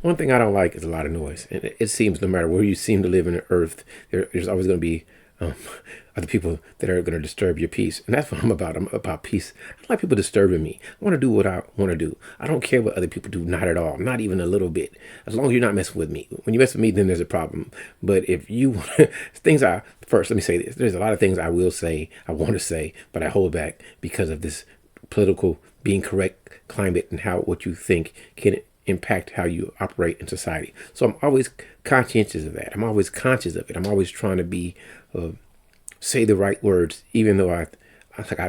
One thing I don't like is a lot of noise. And it seems no matter where you seem to live in the earth, there's always going to be um, other people that are going to disturb your peace. And that's what I'm about. I'm about peace. I don't like people disturbing me. I want to do what I want to do. I don't care what other people do. Not at all. Not even a little bit. As long as you're not messing with me. When you mess with me, then there's a problem. But if you, things are, first, let me say this. There's a lot of things I will say, I want to say, but I hold back because of this political being correct climate and how what you think can impact how you operate in society. So I'm always conscientious of that. I'm always conscious of it. I'm always trying to be say the right words, even though I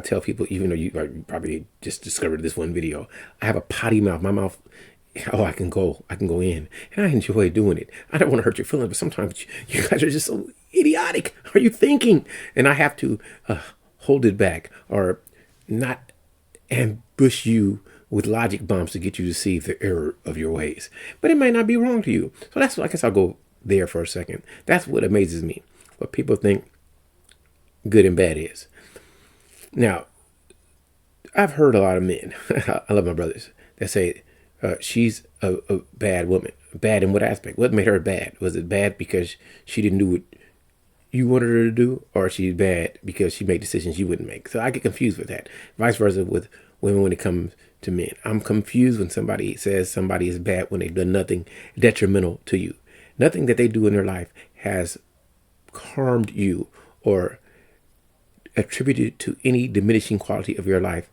tell people, even though you probably just discovered this one video, I have a potty mouth. My mouth, oh, I can go in, and I enjoy doing it. I don't want to hurt your feelings, but sometimes you guys are just so idiotic. Are you thinking? And I have to hold it back or not ambush you with logic bombs to get you to see the error of your ways. But it might not be wrong to you. So I guess I'll go there for a second. That's what amazes me. What people think good and bad is. Now, I've heard a lot of men, I love my brothers, that say she's a bad woman. Bad in what aspect? What made her bad? Was it bad because she didn't do what you wanted her to do, or she's bad because she made decisions you wouldn't make? So I get confused with that. Vice versa with women when it comes to men. I'm confused when somebody says somebody is bad when they've done nothing detrimental to you. Nothing that they do in their life has harmed you or attributed to any diminishing quality of your life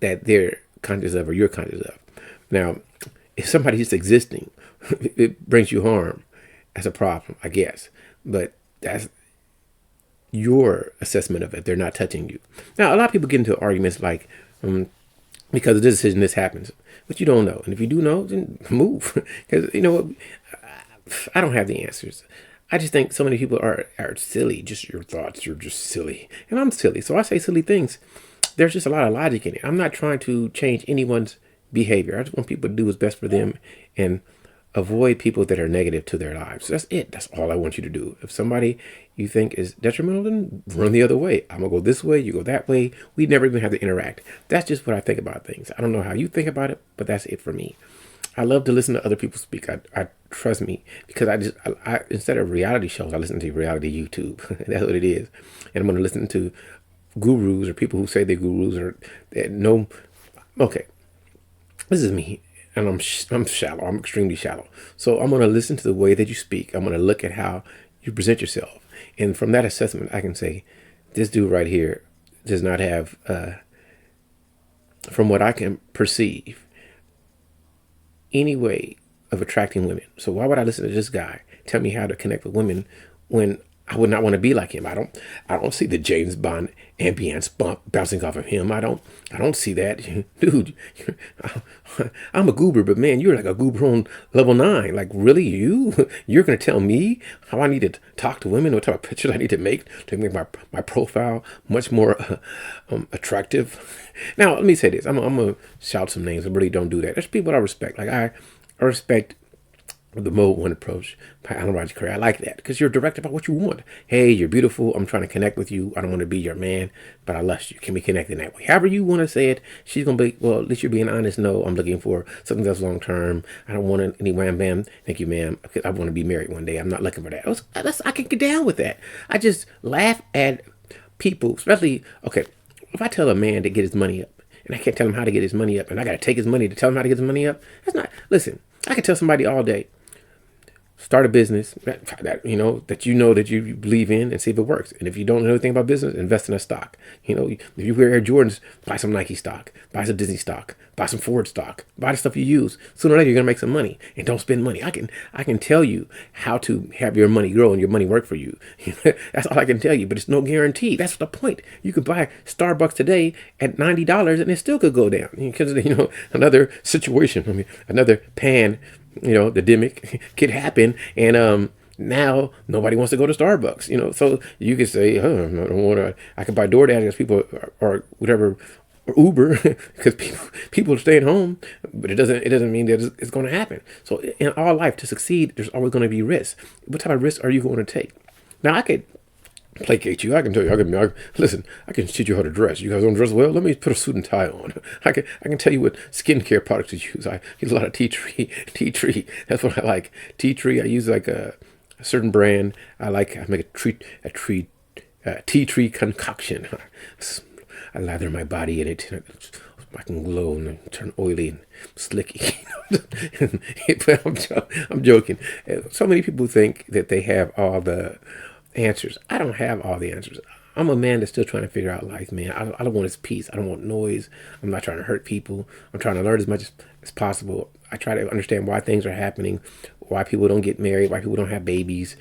that they're conscious of or you're conscious of. Now, if somebody's just existing, it brings you harm. That's a problem, I guess. But that's your assessment of it. They're not touching you. Now, a lot of people get into arguments like, because of this decision, this happens. But you don't know. And if you do know, then move. Because, you know what? I don't have the answers. I just think so many people are silly. Just your thoughts. You're just silly. And I'm silly. So I say silly things. There's just a lot of logic in it. I'm not trying to change anyone's behavior. I just want people to do what's best for them and avoid people that are negative to their lives. That's it. That's all I want you to do. If somebody you think is detrimental, then run the other way. I'm going to go this way. You go that way. We never even have to interact. That's just what I think about things. I don't know how you think about it, but that's it for me. I love to listen to other people speak. I trust me, because I instead of reality shows, I listen to reality YouTube. That's what it is. And I'm going to listen to gurus or people who say they're gurus or that know. Okay, this is me. And I'm shallow. I'm extremely shallow. So I'm going to listen to the way that you speak. I'm going to look at how you present yourself. And from that assessment, I can say, this dude right here does not have, from what I can perceive, any way of attracting women. So why would I listen to this guy tell me how to connect with women when I would not want to be like him? I don't see the James Bond ambience bouncing off of him. I don't see that. Dude, I'm a goober, but man, you're like a goober on level 9. Like, really? You're going to tell me how I need to talk to women, what type of pictures I need to make my profile much more attractive? Now, let me say this. I'm going to shout some names. I really don't do that. There's people I respect. Like, I respect the Mode 1 approach by Alan Roger Curry. I like that because you're direct about what you want. Hey, you're beautiful. I'm trying to connect with you. I don't want to be your man, but I lust you. Can we connect in that way? However you want to say it, she's going to be, well, at least you're being honest. No, I'm looking for something that's long term. I don't want any wham bam. Thank you, ma'am. I want to be married one day. I'm not looking for that. I can get down with that. I just laugh at people, especially, okay, if I tell a man to get his money up and I can't tell him how to get his money up and I got to take his money to tell him how to get his money up, that's not, listen, I can tell somebody all day, start a business that you believe in and see if it works. And if you don't know anything about business, invest in a stock. If you wear Air Jordans, buy some Nike stock, buy some Disney stock, buy some Ford stock, buy the stuff you use. Sooner or later, you're gonna make some money, and don't spend money. I can tell you how to have your money grow and your money work for you. That's all I can tell you, but it's no guarantee. That's the point. You could buy Starbucks today at $90, and it still could go down because another situation. Another pan. The demic could happen, and now nobody wants to go to Starbucks. So you could say, oh, I don't want to. I could buy DoorDash because people or whatever, or Uber because people are staying home, but it doesn't mean that it's going to happen. So in all life, to succeed, there's always going to be risks. What type of risk are you going to take? Now I could placate you. I can tell you. Listen. I can teach you how to dress. You guys don't dress well. Let me put a suit and tie on. I can tell you what skincare products to use. I use a lot of tea tree. Tea tree. That's what I like. Tea tree. I use like a certain brand. I like. I make tea tree concoction. I lather my body in it. I can glow and turn oily and slicky. But I'm joking. So many people think that they have all the answers. I don't have all the answers. I'm a man that's still trying to figure out life, man. I don't want his peace. I don't want noise. I'm not trying to hurt people. I'm trying to learn as much as possible. I try to understand why things are happening, why people don't get married, why people don't have babies,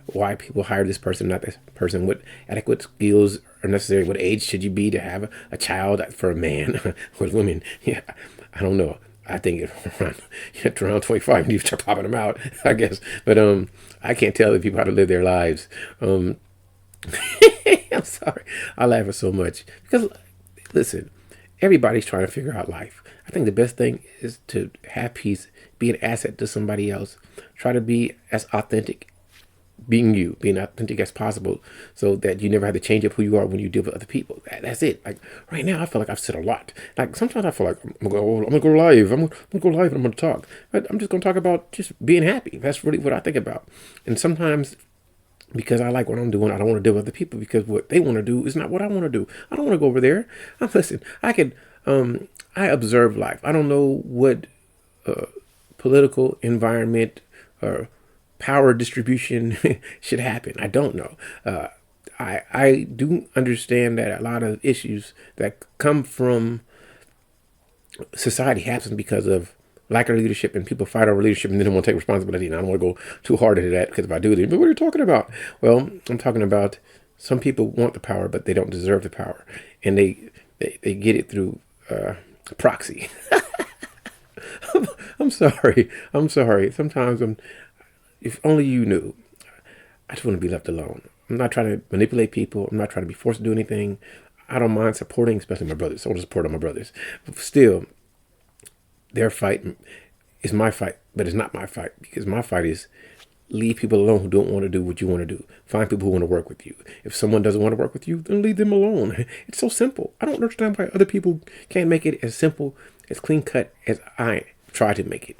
why people hire this person, not this person, what adequate skills are necessary, what age should you be to have a child for a man. With women, yeah, I don't know. I think around 25, you start popping them out, I guess. But I can't tell the people how to live their lives. I'm sorry. I laugh at so much because, listen, everybody's trying to figure out life. I think the best thing is to have peace, be an asset to somebody else. Try to be as authentic, being authentic as possible, so that you never have to change up who you are when you deal with other people. That's it. Like right now, I feel like I've said a lot. Like sometimes I feel like I'm gonna go live. I'm gonna go live and I'm gonna talk. But I'm just gonna talk about just being happy. That's really what I think about. And sometimes, because I like what I'm doing, I don't want to deal with other people because what they want to do is not what I want to do. I don't want to go over there. Listen, I observe life. I don't know what political environment or power distribution should happen. I don't know. I do understand that a lot of issues that come from society happen because of lack of leadership, and people fight over leadership and they don't want to take responsibility. And I don't want to go too hard into that, because if I do, then what are you talking about? Well, I'm talking about some people want the power, but they don't deserve the power, and they get it through proxy. I'm sorry. Sometimes if only you knew. I just want to be left alone. I'm not trying to manipulate people. I'm not trying to be forced to do anything. I don't mind supporting, especially my brothers. I want to support all my brothers. But still, their fight is my fight, but it's not my fight, because my fight is leave people alone who don't want to do what you want to do. Find people who want to work with you. If someone doesn't want to work with you, then leave them alone. It's so simple. I don't understand why other people can't make it as simple, as clean cut as I try to make it.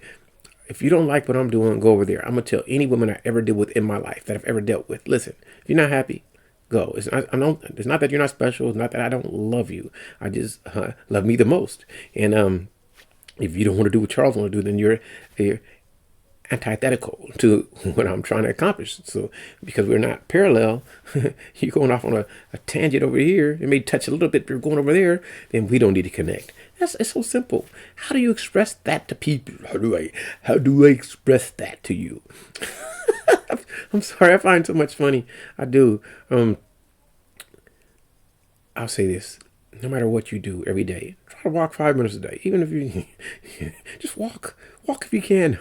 If you don't like what I'm doing, go over there. I'm going to tell any woman I ever deal with in my life, that I've ever dealt with, listen, if you're not happy, go. It's not that you're not special. It's not that I don't love you. I just love me the most. And if you don't want to do what Charles wants to do, then you're antithetical to what I'm trying to accomplish. So because we're not parallel, you're going off on a tangent over here. It may touch a little bit, but you're going over there, then we don't need to connect. It's so simple. How do you express that to people? How do I express that to you? I'm sorry, I find so much funny. I do. I'll say this. No matter what you do every day, try to walk 5 minutes a day. Even if you just walk if you can.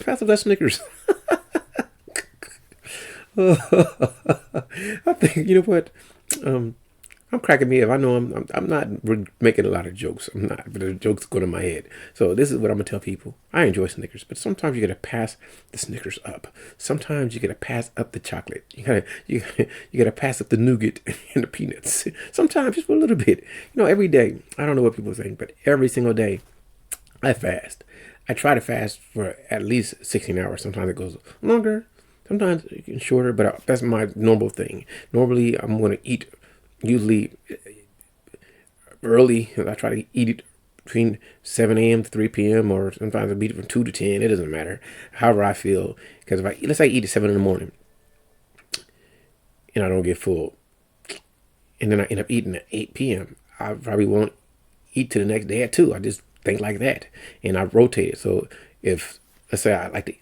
Pass of that Snickers. I think, you know what? I'm cracking me up. I know I'm not making a lot of jokes. I'm not, but the jokes go to my head. So this is what I'm gonna tell people. I enjoy Snickers, but sometimes you gotta pass the Snickers up. Sometimes you gotta pass up the chocolate. You gotta pass up the nougat and the peanuts. Sometimes just for a little bit. You know, every day. I don't know what people think, but every single day I fast. I try to fast for at least 16 hours. Sometimes it goes longer. Sometimes it's shorter, but that's my normal thing. Normally, I'm gonna eat. Usually early. I try to eat it between 7 a.m. to 3 p.m. or sometimes I eat it from 2 to 10. It doesn't matter. However I feel. Because let's say I eat at 7 in the morning and I don't get full, and then I end up eating at 8 p.m. I probably won't eat to the next day at 2. I just think like that. And I rotate it. So if, let's say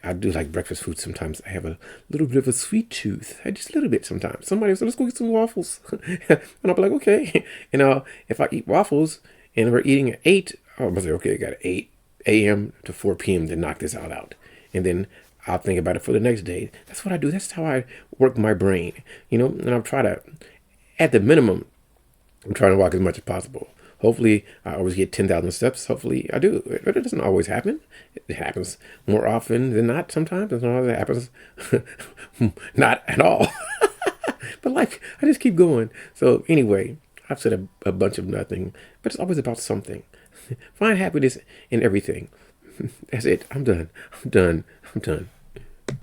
I do like breakfast food sometimes. I have a little bit of a sweet tooth. Just a little bit sometimes. Somebody will say, let's go get some waffles. And I'll be like, okay. And if I eat waffles and we're eating at 8, I'm going to say, okay, I got 8 a.m. to 4 p.m. to knock this all out. And then I'll think about it for the next day. That's what I do. That's how I work my brain. And I'm trying to, at the minimum, I'm trying to walk as much as possible. Hopefully, I always get 10,000 steps. Hopefully, I do. But it doesn't always happen. It happens more often than not sometimes. It happens not at all. But like, I just keep going. So anyway, I've said a bunch of nothing, but it's always about something. Find happiness in everything. That's it. I'm done. I'm done. I'm done.